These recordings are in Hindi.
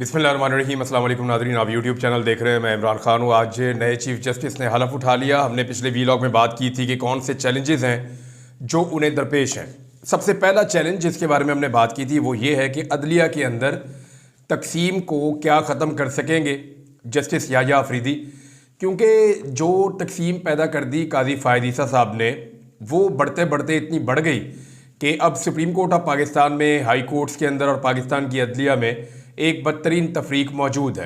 बिस्मिल्लाहिर्रहमानिर्रहीम। अस्सलाम वालेकुम नाज़रीन, आप यूट्यूब चैनल देख रहे हैं। मैं इमरान खान हूँ। आज नए चीफ जस्टिस ने हलफ उठा लिया। हमने पिछले वीलॉग में बात की थी कि कौन से चैलेंजेस हैं जो उन्हें दरपेश हैं। सबसे पहला चैलेंज जिसके बारे में हमने बात की थी वो ये है कि अदलिया के अंदर तकसीम को क्या ख़त्म कर सकेंगे जस्टिस याह्या अफरीदी, क्योंकि जो तकसीम पैदा कर दी काजी फ़ायद ईसा साहब ने वो बढ़ते बढ़ते इतनी बढ़ गई कि अब सुप्रीम कोर्ट ऑफ पाकिस्तान में, हाई कोर्ट्स के अंदर और पाकिस्तान की अदलिया में एक बदतरीन तफरीक मौजूद है।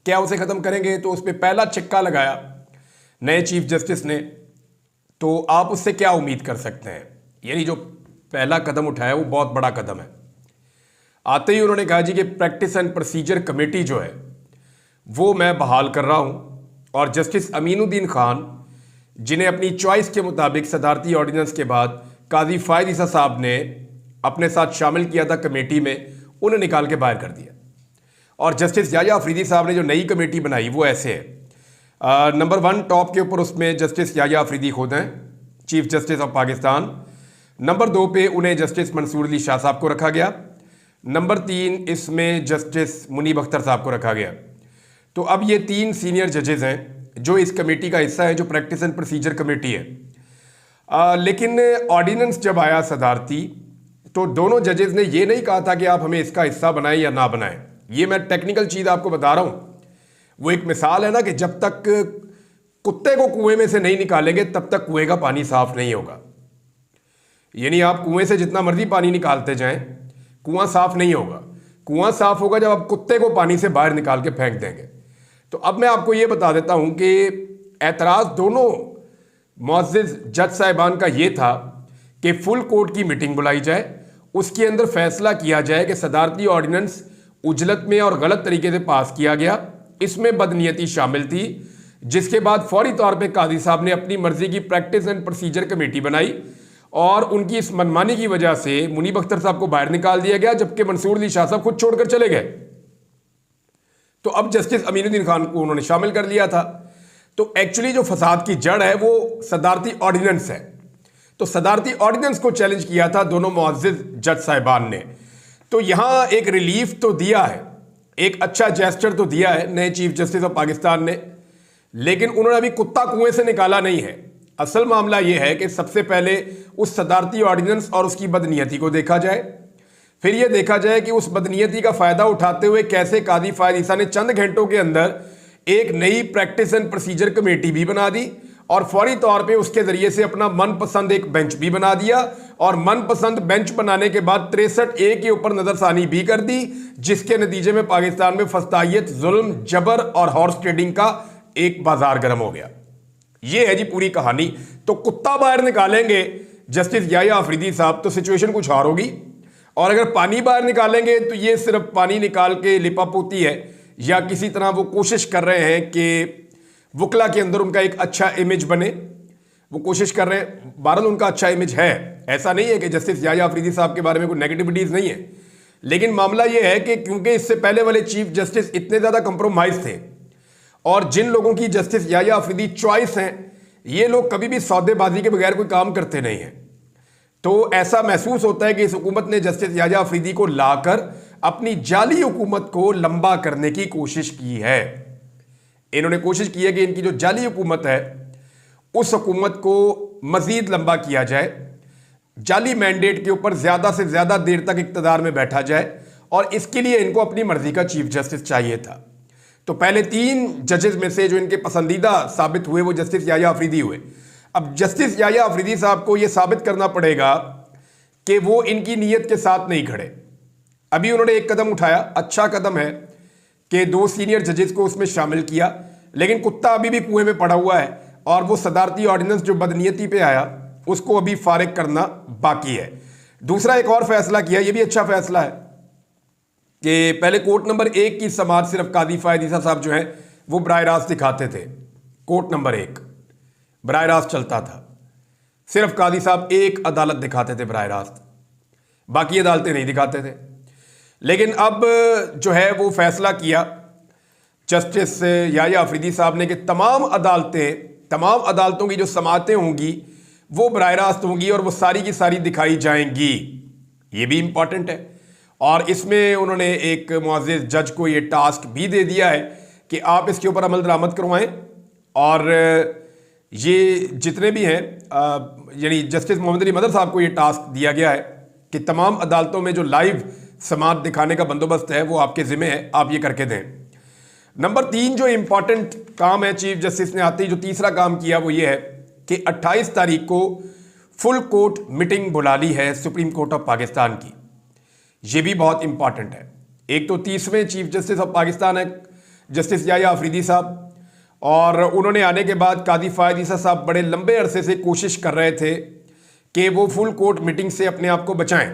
क्या उसे ख़त्म करेंगे? तो उस पर पहला छिक्का लगाया नए चीफ जस्टिस ने, तो आप उससे क्या उम्मीद कर सकते हैं? यानी जो पहला कदम उठाया वो बहुत बड़ा कदम है। आते ही उन्होंने कहा जी कि प्रैक्टिस एंड प्रोसीजर कमेटी जो है वो मैं बहाल कर रहा हूँ, और जस्टिस अमीनुद्दीन खान जिन्हें अपनी चॉइस के मुताबिक सदारती ऑर्डिनेंस के बाद काजी फ़ायद ईसा साहब ने अपने साथ शामिल किया था कमेटी में, उन्हें निकाल के बाहर कर दिया। और जस्टिस याह्या अफरीदी साहब ने जो नई कमेटी बनाई वो ऐसे है। नंबर 1 टॉप के ऊपर उसमें जस्टिस याह्या अफरीदी खुद हैं, chief justice of Pakistan. Number 2 पे उन्हें जस्टिस मंसूर अली शाह साहब को रखा गया। नंबर 3 इसमें जस्टिस मुनीब अख्तर साहब को रखा गया। तो अब ये 3 सीनियर जजेस हैं जो इस कमेटी का हिस्सा है, जो प्रैक्टिस एंड प्रोसीजर कमेटी है। लेकिन ऑर्डिनेंस जब आया सदारती, तो दोनों जजेस ने ये नहीं कहा था कि आप हमें इसका हिस्सा बनाएं या ना बनाएं। ये मैं टेक्निकल चीज़ आपको बता रहा हूँ। वो एक मिसाल है ना कि जब तक कुत्ते को कुएं में से नहीं निकालेंगे तब तक कुएं का पानी साफ नहीं होगा। यानी आप कुएं से जितना मर्जी पानी निकालते जाएं, कुआं साफ नहीं होगा। कुआं साफ होगा जब आप कुत्ते को पानी से बाहर निकाल के फेंक देंगे। तो अब मैं आपको ये बता देता हूं कि एतराज़ दोनों मुअज़्ज़िज़ जज साहिबान का ये था कि फुल कोर्ट की मीटिंग बुलाई जाए, उसके अंदर फैसला किया जाए कि सदारती ऑर्डिनेंस उजलत में और गलत तरीके से पास किया गया, इसमें बदनीयती शामिल थी। जिसके बाद फौरी तौर पे काजी साहब ने अपनी मर्जी की प्रैक्टिस एंड प्रोसीजर कमेटी बनाई, और उनकी इस मनमानी की वजह से मुनीब अख्तर साहब को बाहर निकाल दिया गया, जबकि मंसूर अली शाह साहब खुद छोड़कर चले गए। तो अब जस्टिस अमीनुद्दीन खान को उन्होंने शामिल कर लिया था। तो एक्चुअली जो फसाद की जड़ है वो सदारती ऑर्डिनेंस है। तो सदारती ऑर्डिनेंस को चैलेंज किया था दोनों मुअज़्ज़िज़ जज साहिबान ने। तो यहां एक रिलीफ तो दिया है, एक अच्छा जेस्चर तो दिया है नए चीफ जस्टिस ऑफ पाकिस्तान ने, लेकिन उन्होंने अभी कुत्ता कुएं से निकाला नहीं है। असल मामला यह है कि सबसे पहले उस सदारती ऑर्डिनेंस और उसकी बदनीयती को देखा जाए, फिर यह देखा जाए कि उस बदनीयती का फायदा उठाते हुए कैसे काजी फ़ायद ईसा ने चंद घंटों के अंदर एक नई प्रैक्टिस एंड प्रोसीजर कमेटी भी बना दी, और फौरी तौर पे उसके जरिए से अपना मनपसंद एक बेंच भी बना दिया, और मनपसंद बेंच बनाने के बाद 63A के ऊपर नजरसानी भी कर दी, जिसके नतीजे में पाकिस्तान में फस्तायत, जुल्म, जबर और हॉर्स ट्रेडिंग का एक बाजार गर्म हो गया। ये है जी पूरी कहानी। तो कुत्ता बाहर निकालेंगे जस्टिस याह्या अफरीदी साहब तो सिचुएशन कुछ और होगी, और अगर पानी बाहर निकालेंगे तो ये सिर्फ पानी निकाल के लिपापोती है, या किसी तरह वो कोशिश कर रहे हैं कि वकला के अंदर उनका एक अच्छा इमेज बने। वो कोशिश कर रहे हैं, बहरहाल उनका अच्छा इमेज है, ऐसा नहीं है कि जस्टिस याह्या अफरीदी साहब के बारे में कोई नेगेटिविटीज़ नहीं है। लेकिन मामला ये है कि क्योंकि इससे पहले वाले चीफ जस्टिस इतने ज़्यादा कंप्रोमाइज थे, और जिन लोगों की जस्टिस याह्या अफरीदी चॉइस हैं, ये लोग कभी भी सौदेबाजी के बगैर कोई काम करते नहीं हैं। तो ऐसा महसूस होता है कि इस हुकूमत ने जस्टिस याह्या अफरीदी को लाकर अपनी जाली हुकूमत को लंबा करने की कोशिश की है। इन्होंने कोशिश की है कि इनकी जो जाली हुकूमत है उस हुकूमत को मजीद लंबा किया जाए, जाली मैंडेट के ऊपर ज़्यादा से ज़्यादा देर तक इक़्तिदार में बैठा जाए, और इसके लिए इनको अपनी मर्जी का चीफ जस्टिस चाहिए था। तो पहले 3 जजेस में से जो इनके पसंदीदा साबित हुए वो जस्टिस याह्या अफरीदी हुए। अब जस्टिस याह्या अफरीदी साहब को यह साबित करना पड़ेगा कि वो इनकी नीयत के साथ नहीं खड़े। अभी उन्होंने एक कदम उठाया, अच्छा कदम है कि 2 सीनियर जजेस को उसमें शामिल किया, लेकिन कुत्ता अभी भी कुएं में पड़ा हुआ है, और वो सदारती ऑर्डिनेंस जो बदनीयती पे आया उसको अभी फारिग करना बाकी है। दूसरा एक और फैसला किया, ये भी अच्छा फैसला है कि पहले कोर्ट नंबर 1 की समाअत सिर्फ काजी फ़ायद ईसा साहब जो है वो बराह रास्त दिखाते थे। कोर्ट नंबर 1 बराह रास्त चलता था, सिर्फ काजी साहब एक अदालत दिखाते थे बराह रास्त, बाकी अदालतें नहीं दिखाते थे। लेकिन अब जो है वो फैसला किया जस्टिस याह्या अफरीदी साहब ने कि तमाम अदालतों की जो समाअतें होंगी वो बराह रास्त होंगी, और वो सारी की सारी दिखाई जाएंगी। ये भी इंपॉर्टेंट है। और इसमें उन्होंने एक मुअज़्ज़िज़ जज को ये टास्क भी दे दिया है कि आप इसके ऊपर अमल दरामद करवाएं। और ये जितने भी हैं यानी जस्टिस मोहम्मद अली मदर साहब को ये टास्क दिया गया है कि तमाम अदालतों में जो लाइव समाअत दिखाने का बंदोबस्त है वो आपके ज़िम्मे है, आप ये करके दें। नंबर 3 जो इम्पॉर्टेंट काम है चीफ जस्टिस ने आते ही जो तीसरा काम किया वो ये है कि 28 तारीख को फुल कोर्ट मीटिंग बुला ली है सुप्रीम कोर्ट ऑफ पाकिस्तान की। ये भी बहुत इंपॉर्टेंट है। एक तो 30वें चीफ जस्टिस ऑफ पाकिस्तान है जस्टिस याह्या अफरीदी साहब, और उन्होंने आने के बाद कादी फ़ायद ईसा साहब बड़े लंबे अरसे से कोशिश कर रहे थे कि वो फुल कोर्ट मीटिंग से अपने आप को बचाएं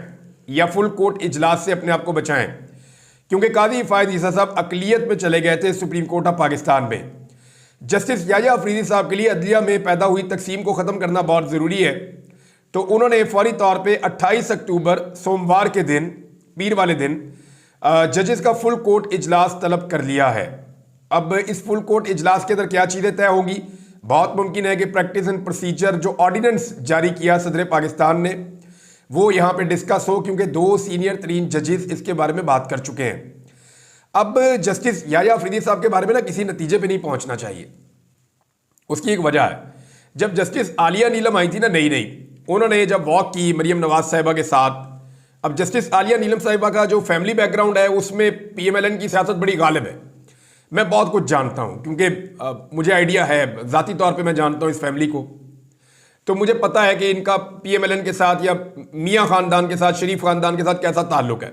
या फुल कोर्ट इजलास से अपने आप को बचाएं, क्योंकि कादी फ़ायद ईसा साहब अक़लियत में चले गए थे सुप्रीम कोर्ट ऑफ पाकिस्तान में। जस्टिस याह्या अफरीदी साहब के लिए अदलिया में पैदा हुई तकसीम को ख़त्म करना बहुत ज़रूरी है, तो उन्होंने फौरी तौर पे 28 अक्टूबर सोमवार के दिन, पीर वाले दिन, जजेस का फुल कोर्ट इजलास तलब कर लिया है। अब इस फुल कोर्ट इजलास के अंदर क्या चीज़ें तय होंगी? बहुत मुमकिन है कि प्रैक्टिस एंड प्रोसीजर जो ऑर्डिनेंस जारी किया सदर पाकिस्तान ने वो यहाँ पे डिस्कस हो, क्योंकि 2 सीनियर तरीन जजेस इसके बारे में बात कर चुके हैं। अब जस्टिस याह्या अफरीदी साहब के बारे में ना किसी नतीजे पे नहीं पहुंचना चाहिए। उसकी एक वजह है, जब जस्टिस आलिया नीलम आई थी ना नई उन्होंने जब वॉक की मरियम नवाज साहिबा के साथ, अब जस्टिस आलिया नीलम साहिबा का जो फैमिली बैकग्राउंड है उसमें PMLN की सियासत बड़ी गालिब है। मैं बहुत कुछ जानता हूं क्योंकि मुझे आइडिया है, ज़ाती तौर पे मैं जानता हूं इस फैमिली को, तो मुझे पता है कि इनका PMLN के साथ या मियाँ ख़ानदान के साथ, शरीफ ख़ानदान के साथ कैसा ताल्लुक़ है।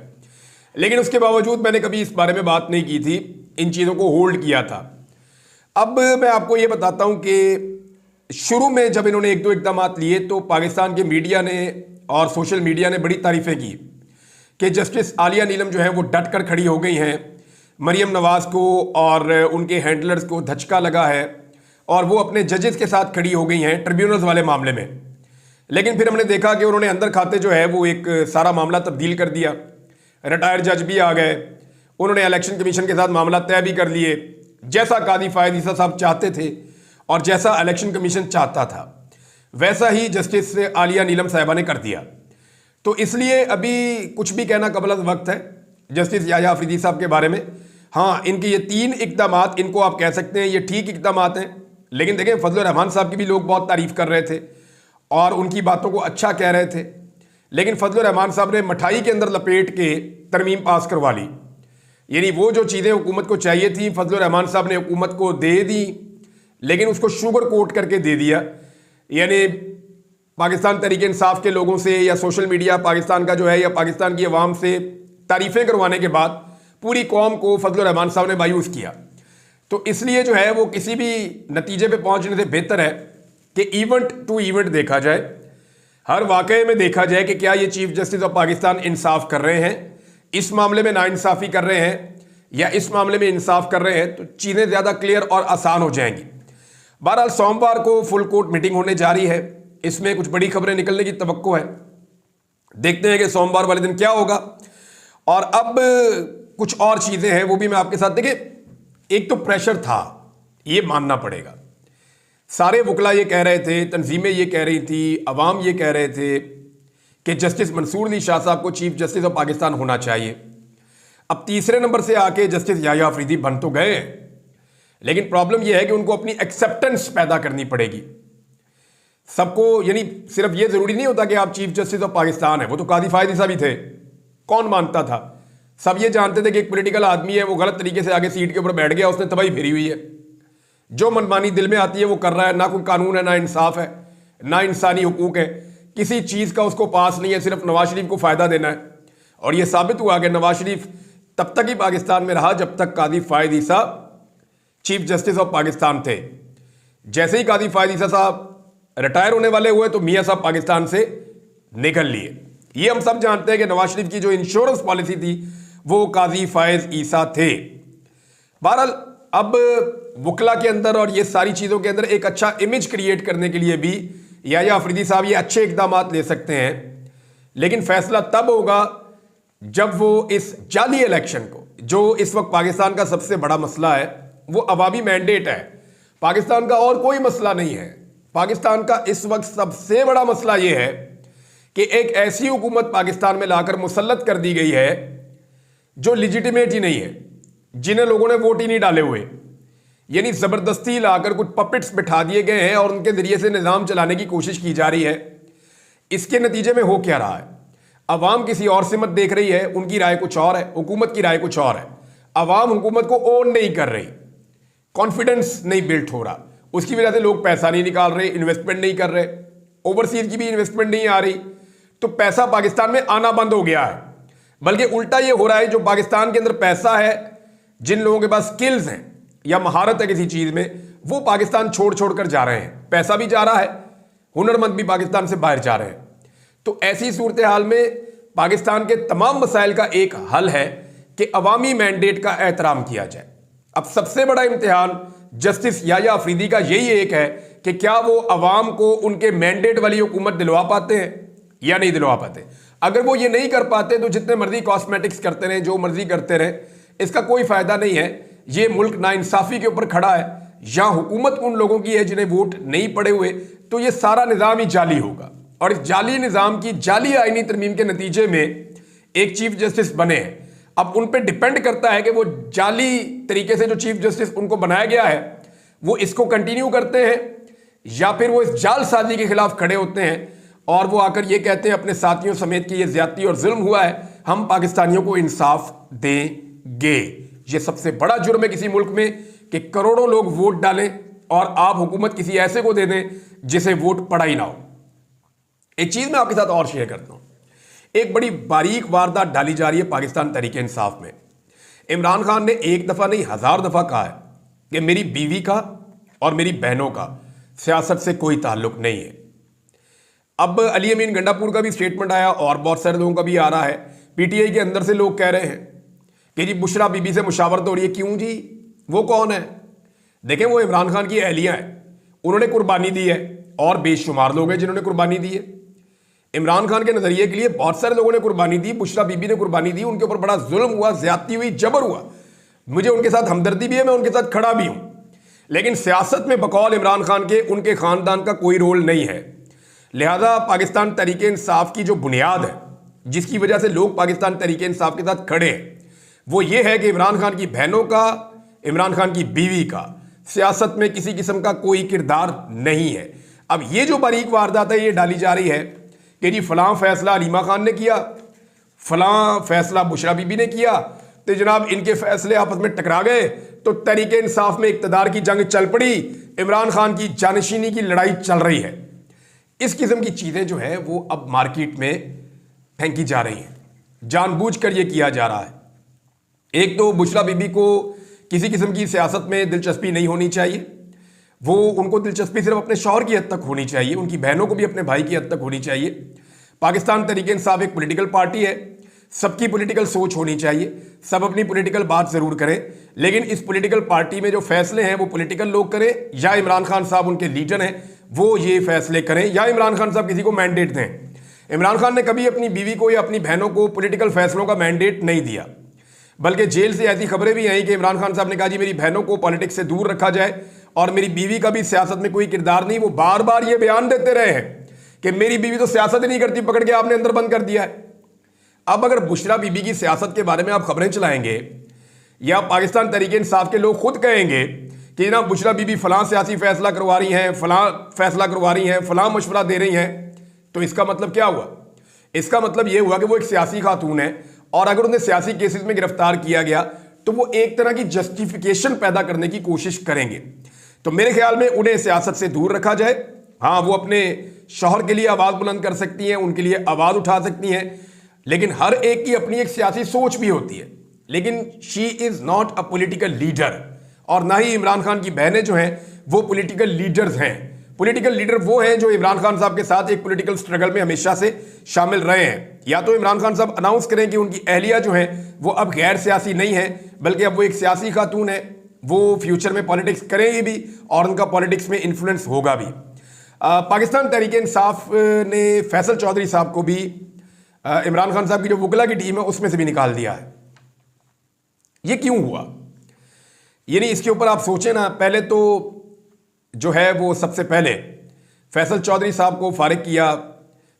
लेकिन उसके बावजूद मैंने कभी इस बारे में बात नहीं की थी, इन चीज़ों को होल्ड किया था। अब मैं आपको ये बताता हूँ कि शुरू में जब इन्होंने 1-2 इक़दाम लिए तो पाकिस्तान के मीडिया ने और सोशल मीडिया ने बड़ी तारीफ़ें की कि जस्टिस आलिया नीलम जो है वो डट कर खड़ी हो गई हैं, मरियम नवाज़ को और उनके हैंडलर्स को धचका लगा है और वो अपने जजेस के साथ खड़ी हो गई हैं ट्रिब्यूनल्स वाले मामले में। लेकिन फिर हमने देखा कि उन्होंने अंदर खाते जो है वो एक सारा मामला तब्दील कर दिया। रिटायर्ड जज भी आ गए, उन्होंने इलेक्शन कमीशन के साथ मामला तय भी कर लिए, जैसा कादी फ़ायद ईसा साहब चाहते थे और जैसा इलेक्शन कमीशन चाहता था वैसा ही जस्टिस आलिया नीलम साहिबा ने कर दिया। तो इसलिए अभी कुछ भी कहना कबल वक्त है जस्टिस याह्या अफरीदी साहब के बारे में। हाँ, इनके ये 3 इक़दामात, इनको आप कह सकते हैं ये ठीक इक़दामात हैं, लेकिन देखें फजल रहमान साहब की भी लोग बहुत तारीफ़ कर रहे थे और उनकी बातों को अच्छा कह रहे थे, लेकिन फजल रहमान साहब ने मिठाई के अंदर लपेट के तरमीम पास करवा ली। यानी वो जो चीज़ें हुकूमत को चाहिए थी फजल रहमान साहब ने हुकूमत को दे दी, लेकिन उसको शुगर कोट करके दे दिया। यानी पाकिस्तान तहरीक इंसाफ के लोगों से या सोशल मीडिया पाकिस्तान का जो है या पाकिस्तान की आवाम से तारीफ़ें करवाने के बाद पूरी कौम को फजल रहमान साहब ने मायूस किया। तो इसलिए जो है वो किसी भी नतीजे पे पहुंचने से बेहतर है कि इवेंट टू इवेंट देखा जाए, हर वाक़े में देखा जाए कि क्या ये चीफ जस्टिस ऑफ पाकिस्तान इंसाफ कर रहे हैं, इस मामले में नाइंसाफ़ी कर रहे हैं या इस मामले में इंसाफ कर रहे हैं, तो चीज़ें ज़्यादा क्लियर और आसान हो जाएंगी। बहरहाल सोमवार को फुल कोर्ट मीटिंग होने जा रही है, इसमें कुछ बड़ी खबरें निकलने की तवक्को है। देखते हैं कि सोमवार वाले दिन क्या होगा। और अब कुछ और चीज़ें हैं वो भी मैं आपके साथ, देखिए एक तो प्रेशर था, ये मानना पड़ेगा। सारे वकला ये कह रहे थे, तंजीमें ये कह रही थी, अवाम ये कह रहे थे कि जस्टिस मंसूर अली शाह साहब को चीफ जस्टिस ऑफ पाकिस्तान होना चाहिए। अब तीसरे नंबर से आके जस्टिस याह्या अफरीदी बन तो गए, लेकिन प्रॉब्लम यह है कि उनको अपनी एक्सेप्टेंस पैदा करनी पड़ेगी सबको। यानी सिर्फ ये ज़रूरी नहीं होता कि आप चीफ जस्टिस ऑफ पाकिस्तान है, वो तो कादी फ़ायद ईसा भी थे, कौन मानता था? सब ये जानते थे कि एक पॉलिटिकल आदमी है, वो गलत तरीके से आगे सीट के ऊपर बैठ गया, उसने तबाही फेरी हुई है, जो मनमानी दिल में आती है वो कर रहा है, ना कोई कानून है, ना इंसाफ है, ना इंसानी हुकूक है, किसी चीज़ का उसको पास नहीं है, सिर्फ नवाज शरीफ को फ़ायदा देना है। और ये साबित हुआ कि नवाज शरीफ तब तक ही पाकिस्तान में रहा जब तक कादी फ़ायद ईसा चीफ जस्टिस ऑफ पाकिस्तान थे। जैसे ही कादी फ़ायद ईसा साहब रिटायर होने वाले हुए तो मियाँ साहब पाकिस्तान से निकल लिए। ये हम सब जानते हैं कि नवाज शरीफ की जो इंश्योरेंस पॉलिसी थी वो कादी फ़ायद ईसा थे। बहरहाल अब वकला के अंदर और ये सारी चीज़ों के अंदर एक अच्छा इमेज क्रिएट करने के लिए भी याह्या अफरीदी साहब ये अच्छे इकदाम ले सकते हैं, लेकिन फैसला तब होगा जब वो इस जाली इलेक्शन को, जो इस वक्त पाकिस्तान का सबसे बड़ा मसला है, वो अवामी मैंडेट है, पाकिस्तान का और कोई मसला नहीं है। पाकिस्तान का इस वक्त सबसे बड़ा मसला ये है कि एक ऐसी हुकूमत पाकिस्तान में लाकर मुसल्लत कर दी गई है जो लिजिटिमेट ही नहीं है, जिन्हें लोगों ने वोट ही नहीं डाले हुए, यानी जबरदस्ती लाकर कुछ पपेट्स बिठा दिए गए हैं और उनके जरिए से निजाम चलाने की कोशिश की जा रही है। इसके नतीजे में हो क्या रहा है? अवाम किसी और से मत देख रही है, उनकी राय कुछ और है, हुकूमत की राय कुछ और है। अवाम हुकूमत को ओन नहीं कर रही, कॉन्फिडेंस नहीं बिल्ट हो रहा, उसकी वजह से लोग पैसा नहीं निकाल रहे, इन्वेस्टमेंट नहीं कर रहे, ओवरसीज की भी इन्वेस्टमेंट नहीं आ रही, तो पैसा पाकिस्तान में आना बंद हो गया है। बल्कि उल्टा ये हो रहा है, जो पाकिस्तान के अंदर पैसा है, जिन लोगों के पास स्किल्स हैं या महारत है किसी चीज में, वो पाकिस्तान छोड़ छोड़ कर जा रहे हैं। पैसा भी जा रहा है, हुनरमंद भी पाकिस्तान से बाहर जा रहे हैं। तो ऐसी सूरत हाल में पाकिस्तान के तमाम मसाइल का एक हल है कि अवामी मैंडेट का एहतराम किया जाए। अब सबसे बड़ा इम्तिहान जस्टिस याया अफरीदी का यही एक है कि क्या वो अवाम को उनके मैंडेट वाली हुकूमत दिलवा पाते हैं या नहीं दिलवा पाते। अगर वो ये नहीं कर पाते तो जितने मर्जी कॉस्मेटिक्स करते रहे, जो मर्जी करते रहे, इसका कोई फायदा नहीं है। ये मुल्क नाइंसाफी के ऊपर खड़ा है, या हुकूमत उन लोगों की है जिन्हें वोट नहीं पड़े हुए, तो ये सारा निज़ाम ही जाली होगा। और इस जाली निज़ाम की जाली आईनी तरमीम के नतीजे में एक चीफ जस्टिस बने हैं। अब उन पर डिपेंड करता है कि वो जाली तरीके से जो चीफ जस्टिस उनको बनाया गया है वो इसको कंटिन्यू करते हैं, या फिर वो इस जालसाजी के खिलाफ खड़े होते हैं और वो आकर ये कहते हैं अपने साथियों समेत कि ये ज्यादती और जुल्म हुआ है, हम पाकिस्तानियों को इंसाफ देंगे। ये सबसे बड़ा जुर्म है किसी मुल्क में कि करोड़ों लोग वोट डालें और आप हुकूमत किसी ऐसे को दे दें जिसे वोट पड़ा ही ना हो। एक चीज मैं आपके साथ और शेयर करता हूं। एक बड़ी बारीक वारदात डाली जा रही है पाकिस्तान तहरीक इंसाफ में। इमरान खान ने एक दफा नहीं 1000 दफा कहा है कि मेरी बीवी का और मेरी बहनों का सियासत से कोई ताल्लुक नहीं है। अब अली अमीन गंडापुर का भी स्टेटमेंट आया और बहुत सारे लोगों का भी आ रहा है। पीटीआई के अंदर से लोग कह रहे हैं कि जी बुशरा बीबी से मुशावरत हो रही है। क्यों जी? वो कौन है? देखें, वो इमरान खान की अहलियां हैं, उन्होंने कुर्बानी दी है और बेशुमार लोग हैं जिन्होंने कुर्बानी दी है। इमरान खान के नजरिए के लिए बहुत सारे लोगों ने कुर्बानी दी, बुशरा बीबी ने कुर्बानी दी, उनके ऊपर बड़ा जुल्म हुआ, ज्यादती हुई, जबर हुआ। मुझे उनके साथ हमदर्दी भी है, मैं उनके साथ खड़ा भी हूं। लेकिन सियासत में बकौल इमरान खान के उनके खानदान का कोई रोल नहीं है। लिहाजा पाकिस्तान तहरीक इंसाफ की जो बुनियाद है, जिसकी वजह से लोग पाकिस्तान तहरीक इंसाफ के साथ खड़े हैं, वो ये है कि इमरान खान की बहनों का, इमरान खान की बीवी का सियासत में किसी किस्म का कोई किरदार नहीं है। अब ये जो बारीक वारदात है ये डाली जा रही है कि जी फलां फैसला अलीमा खान ने किया, फलां फैसला बुशरा बीबी ने किया, तो जनाब इनके फैसले आपस में टकरा गए तो तहरीक इंसाफ में इक्तदार की जंग चल पड़ी, इमरान खान की जानशीनी की लड़ाई चल रही है। इस किस्म की चीजें जो है वो अब मार्केट में फेंकी जा रही हैं, जानबूझकर ये किया जा रहा है। एक तो बुशरा बीबी को किसी किस्म की सियासत में दिलचस्पी नहीं होनी चाहिए, वो उनको दिलचस्पी सिर्फ अपने शौहर की हद तक होनी चाहिए, उनकी बहनों को भी अपने भाई की हद तक होनी चाहिए। पाकिस्तान तहरीक इंसाफ एक पॉलिटिकल पार्टी है, सबकी पॉलिटिकल सोच होनी चाहिए, सब अपनी पॉलिटिकल बात जरूर करें, लेकिन इस पॉलिटिकल पार्टी में जो फैसले हैं वो पॉलिटिकल लोग करें, या इमरान खान साहब उनके लीडर हैं वो ये फैसले करें, या इमरान खान साहब किसी को मैंडेट दें। इमरान खान ने कभी अपनी बीवी को या अपनी बहनों को पॉलिटिकल फैसलों का मैंडेट नहीं दिया, बल्कि जेल से ऐसी खबरें भी आई कि इमरान खान साहब ने कहा जी मेरी बहनों को पॉलिटिक्स से दूर रखा जाए और मेरी बीवी का भी सियासत में कोई किरदार नहीं। वो बार बार ये बयान देते रहे हैं कि मेरी बीवी तो सियासत ही नहीं करती, पकड़ के आपने अंदर बंद कर दिया है। अब अगर बुशरा बीबी की सियासत के बारे में आप खबरें चलाएंगे या पाकिस्तान तहरीक इंसाफ के लोग खुद कहेंगे कि ना बुशरा बीबी फलां सियासी फैसला करवा रही हैं, फलां फैसला करवा रही हैं, फलां मशवरा दे रही हैं, तो इसका मतलब क्या हुआ? इसका मतलब यह हुआ कि वो एक सियासी खातून है और अगर उन्हें सियासी केसेस में गिरफ्तार किया गया तो वो एक तरह की जस्टिफिकेशन पैदा करने की कोशिश करेंगे। तो मेरे ख्याल में उन्हें सियासत से दूर रखा जाए। हाँ, वो अपने शौहर के लिए आवाज बुलंद कर सकती हैं, उनके लिए आवाज उठा सकती हैं, लेकिन हर एक की अपनी एक सियासी सोच भी होती है। लेकिन she is not a political leader, और ना ही इमरान खान की बहनें जो हैं वो पॉलिटिकल लीडर्स हैं। पॉलिटिकल लीडर वो हैं जो इमरान खान साहब के साथ एक पॉलिटिकल स्ट्रगल में हमेशा से शामिल रहे हैं। या तो इमरान खान साहब अनाउंस करें कि उनकी अहलिया जो है वो अब गैर सियासी नहीं है, बल्कि अब वो एक सियासी खातून है, वो फ्यूचर में पॉलिटिक्स करेंगी भी और उनका पॉलिटिक्स में इन्फ्लुएंस होगा भी। पाकिस्तान तहरीक इंसाफ ने फैसल चौधरी साहब को भी इमरान खान साहब की जो वकला की टीम है उसमें से भी निकाल दिया है। ये क्यों हुआ? यानी इसके ऊपर आप सोचें ना। पहले तो जो है वो सबसे पहले फैसल चौधरी साहब को फारिग किया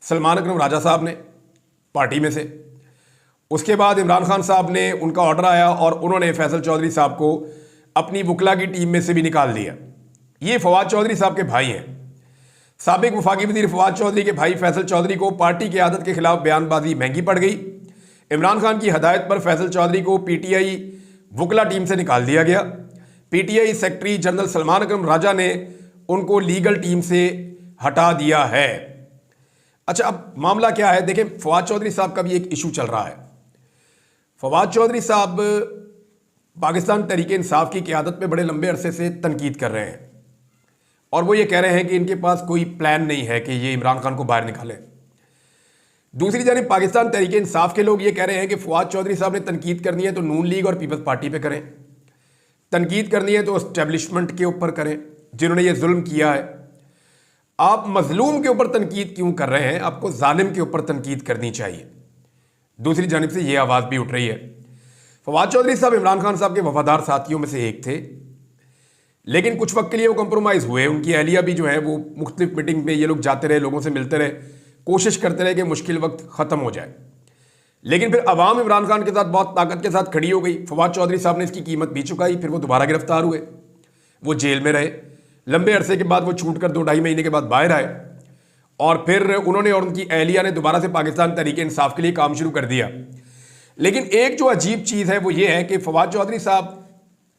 सलमान अकरम राजा साहब ने पार्टी में से। उसके बाद इमरान खान साहब ने, उनका ऑर्डर आया और उन्होंने फैसल चौधरी साहब को अपनी वकला की टीम में से भी निकाल दिया। ये फवाद चौधरी साहब के भाई हैं। साबिक वफाकी वजीर फवाद चौधरी के भाई फैसल चौधरी को पार्टी की आदत के खिलाफ बयानबाजी महंगी पड़ गई। इमरान खान की हदायत पर फैसल चौधरी को पीटीआई वकला टीम से निकाल दिया गया। पीटीआई सेक्रेटरी जनरल सलमान अकरम राजा ने उनको लीगल टीम से हटा दिया है। अच्छा, अब मामला क्या है देखें, फवाद चौधरी साहब का भी एक इशू चल रहा है। फवाद चौधरी साहब पाकिस्तान तहरीक इंसाफ की क़यादत पे बड़े लंबे अरसे से तनकीद कर रहे हैं और वो ये कह रहे हैं कि इनके पास कोई प्लान नहीं है कि ये इमरान खान को बाहर निकालें। दूसरी जानिब पाकिस्तान तहरीक इंसाफ के लोग ये कह रहे हैं कि फवाद चौधरी साहब ने तनकीद करनी है तो नून लीग और पीपल्स पार्टी पे करें, तनकीद करनी है तो एस्टेब्लिशमेंट के ऊपर करें जिन्होंने ये जुल्म किया है। आप मजलूम के ऊपर तनकीद क्यों कर रहे हैं? आपको जालिम के ऊपर तनकीद करनी चाहिए। दूसरी जानिब से ये आवाज़ भी उठ रही है। फवाद चौधरी साहब इमरान खान साहब के वफादार साथियों में से एक थे, लेकिन कुछ वक्त के लिए वो कंप्रोमाइज़ हुए। उनकी अहलिया भी जो है वो मुख्तलिफ मीटिंग में ये लोग जाते रहे, लोगों से मिलते रहे, कोशिश करते रहे कि मुश्किल वक्त ख़त्म हो जाए। लेकिन फिर अवाम इमरान खान के साथ बहुत ताकत के साथ खड़ी हो गई। फवाद चौधरी साहब ने इसकी कीमत भी चुकाई। फिर वो दोबारा गिरफ्तार हुए, वो जेल में रहे। लंबे अरसे के बाद वो छूट कर 2-2.5 महीने के बाद बाहर आए और फिर उन्होंने और उनकी अहलिया ने दोबारा से पाकिस्तान तहरीक इंसाफ के लिए काम शुरू कर दिया। लेकिन एक जो अजीब चीज़ है वो ये है कि फवाद चौधरी साहब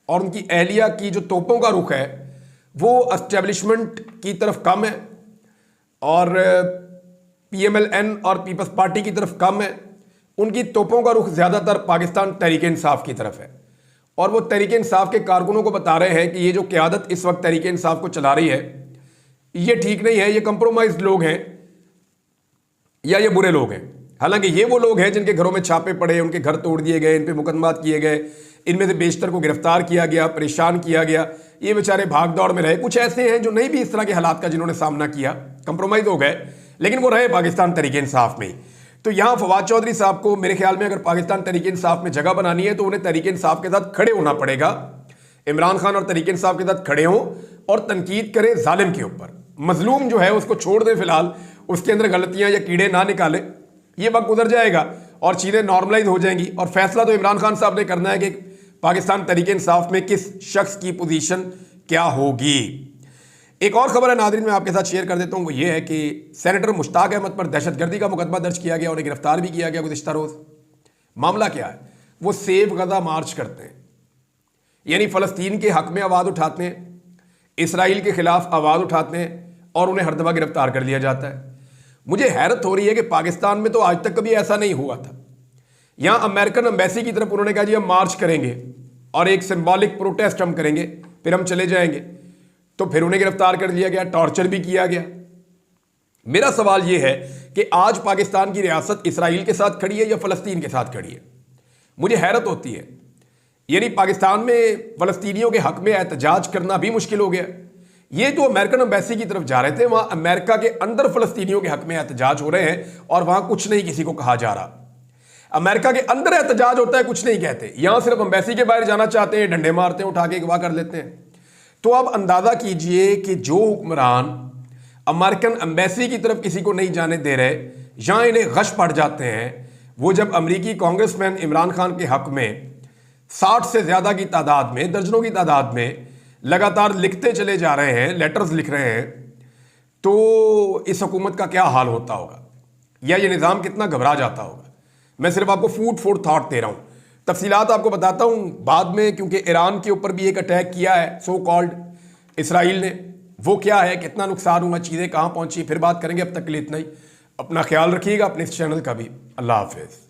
और उनकी अहलिया की जो तोपों का रुख है वो एस्टेब्लिशमेंट की तरफ कम है और PMLN और पीपल्स पार्टी की तरफ कम है। उनकी तोपों का रुख ज़्यादातर पाकिस्तान तहरीक इंसाफ की तरफ है और वो तहरीक इंसाफ के कारकुनों को बता रहे हैं कि ये जो क़यादत इस वक्त तहरीक इंसाफ को चला रही है ये ठीक नहीं है, ये कंप्रोमाइज्ड लोग हैं या ये बुरे लोग हैं। हालांकि ये वो लोग हैं जिनके घरों में छापे पड़े, उनके घर तोड़ दिए गए, इन पे मुकदमात किए गए, इनमें से बेशतर को गिरफ्तार किया गया, परेशान किया गया। ये बेचारे भाग दौड़ में रहे। कुछ ऐसे हैं जो नहीं भी इस तरह के हालात का जिन्होंने सामना किया, कंप्रोमाइज़ हो गए, लेकिन वो रहे पाकिस्तान तहरीक इंसाफ में। तो यहाँ फवाद चौधरी साहब को मेरे ख्याल में अगर पाकिस्तान तहरीक इंसाफ में जगह बनानी है तो उन्हें तहरीक इंसाफ के साथ खड़े होना पड़ेगा। इमरान खान और तहरीक इंसाफ के साथ खड़े हों और तनकीद करें जालिम के ऊपर। मजलूम जो है उसको छोड़ दें, फिलहाल उसके अंदर गलतियां या कीड़े ना निकालें। ये वक्त गुजर जाएगा और चीज़ें नॉर्मलाइज हो जाएंगी और फैसला तो इमरान खान साहब ने करना है कि पाकिस्तान तहरीक इंसाफ में किस शख्स की पोजीशन क्या होगी। एक और खबर है नाज़रीन, मैं आपके साथ शेयर कर देता हूँ। वो ये है कि सेनेटर मुश्ताक अहमद पर दहशतगर्दी का मुकदमा दर्ज किया गया और गिरफ्तार भी किया गया गुज़िश्ता रोज़। मामला क्या है? वो सेव गज़ा मार्च करते हैं, यानी फ़लस्तीन के हक़ में आवाज़ उठाते हैं, इसराइल के ख़िलाफ़ आवाज़ उठाते हैं और उन्हें हर दफ़ा गिरफ्तार कर लिया जाता है। मुझे हैरत हो रही है कि पाकिस्तान में तो आज तक कभी ऐसा नहीं हुआ था। यहाँ अमेरिकन एम्बेसी की तरफ उन्होंने कहा जी हम मार्च करेंगे और एक सिंबॉलिक प्रोटेस्ट हम करेंगे, फिर हम चले जाएंगे, तो फिर उन्हें गिरफ्तार कर लिया गया, टॉर्चर भी किया गया। मेरा सवाल यह है कि आज पाकिस्तान की रियासत इसराइल के साथ खड़ी है या फ़लस्तीन के साथ खड़ी है? मुझे हैरत होती है। यानी पाकिस्तान में फ़लस्तीनियों के हक़ में एहतजाज करना भी मुश्किल हो गया। ये जो अमेरिकन एम्बेसी की तरफ जा रहे थे वहाँ अमेरिका के अंदर फ़लस्तीनियों के हक़ में एहतजाज हो रहे हैं और वहाँ कुछ नहीं किसी को कहा जा रहा। अमेरिका के अंदर एहतजाज होता है, कुछ नहीं कहते। यहाँ सिर्फ एम्बेसी के बाहर जाना चाहते हैं, डंडे मारते हैं, उठा के अगवा कर लेते हैं। तो अब अंदाज़ा कीजिए कि जो हुक्मरान अमेरिकन एम्बेसी की तरफ किसी को नहीं जाने दे रहे, यहाँ इन्हें गश पड़ जाते हैं। वो जब अमरीकी कांग्रेसमैन इमरान खान के हक़ में 60 से ज़्यादा की तादाद में, दर्जनों की तादाद में लगातार लिखते चले जा रहे हैं, लेटर्स लिख रहे हैं, तो इस हुकूमत का क्या हाल होता होगा या ये निज़ाम कितना घबरा जाता होगा। मैं सिर्फ आपको फूड फॉर थॉट दे रहा हूँ, तफसीलात आपको बताता हूँ बाद में, क्योंकि ईरान के ऊपर भी एक अटैक किया है सो कॉल्ड इसराइल ने। वो क्या है, कितना नुकसान हुआ, चीज़ें कहाँ पहुँची, फिर बात करेंगे। अब तक के लिए इतना ही। अपना ख्याल रखिएगा, अपने इस चैनल का भी। अल्लाह हाफिज़।